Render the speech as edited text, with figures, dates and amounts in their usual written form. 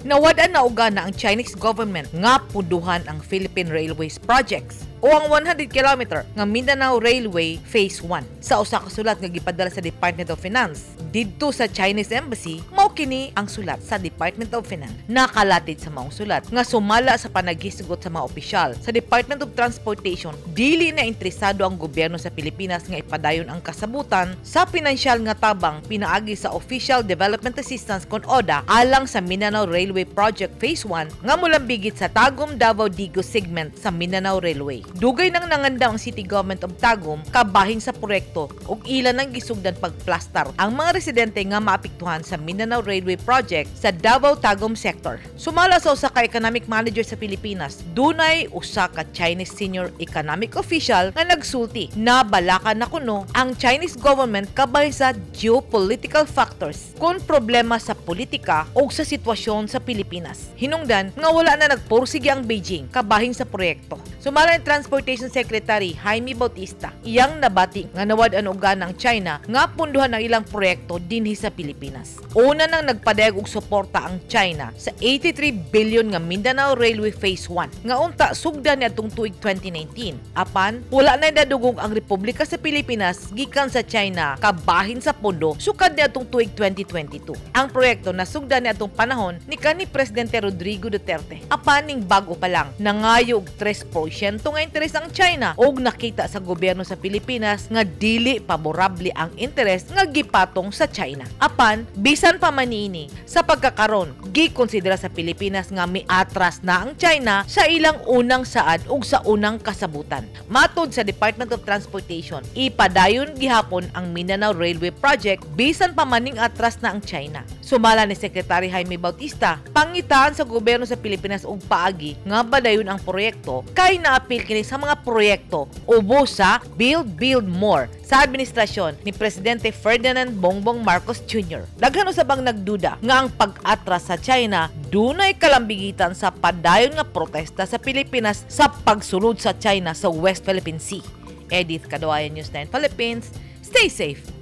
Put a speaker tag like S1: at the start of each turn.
S1: Nawad-an na uga na ang Chinese government nga puduhan ang Philippine Railways projects o ang 100 km nga Mindanao Railway Phase 1. Sa usa ka sulat nga gipadala sa Department of Finance didto sa Chinese Embassy, mao kini ang sulat sa Department of Finance. Nakalatid sa maong sulat nga sumala sa panaghisgot sa mga opisyal sa Department of Transportation, dili na interesado ang gobyerno sa Pilipinas nga ipadayon ang kasabutan sa pinansyal nga tabang pinaagi sa Official Development Assistance kon ODA alang sa Mindanao Railway Project Phase 1 nga mulambigit sa Tagum Davao Digo segment sa Mindanao Railway. Dugay nang nanganda ang City Government of Tagum kabahin sa proyekto ug ilan ang gisugdan pagplastar ang mga residente nga maapektuhan sa Mindanao Railway Project sa Davao Tagum sector. Sumala sa usa ka economic manager sa Pilipinas, dunay usa ka Chinese senior economic official nga nagsulti na balakan na kuno ang Chinese government kabahin sa geopolitical factors kun problema sa politika o sa sitwasyon sa Pilipinas. Hinungdan nga wala na nagpursige ang Beijing kabahin sa proyekto. Sumala ni Transportation Secretary Jaime Bautista, iyang nabati nga nawad-an uga ng China nga punduhan ang ilang proyekto dinhi sa Pilipinas. Una nang nagpadayag og suporta ang China sa 83 billion nga Mindanao Railway Phase 1 nga unta sugdan niadtong tuig 2019. Apan wala na nadugog ang Republika sa Pilipinas gikan sa China kabahin sa pondo sukad niadtong tuig 2022. Ang proyekto nasugdan niadtong panahon ni kanhi Presidente Rodrigo Duterte. Apan ning bag-o pa lang nangayo og 3% nga interes ang China ug nakita sa gobyerno sa Pilipinas nga dili paborable ang interes nga gipatong sa China. Apan bisan pa man niini sa pagkakaron gikonsidera sa Pilipinas nga miatras na ang China sa ilang unang saad ug sa unang kasabutan. Matud sa Department of Transportation, ipadayon gihapon ang Mindanao Railway Project bisan pa maning atras na ang China. Sumala ni Secretary Jaime Bautista, pangitaan sa gobyerno sa Pilipinas og paagi nga badayon ang proyekto kay naapil kini sa mga proyekto ubos sa Build More sa administrasyon ni Presidente Ferdinand Bongbong Marcos Jr. Daghan usab ang nagduda nga ang pag-atras sa China dunay kalambigitan sa padayon nga protesta sa Pilipinas sa pagsulod sa China sa West Philippine Sea. Edith Caduayan, News 9 Philippines. Stay safe.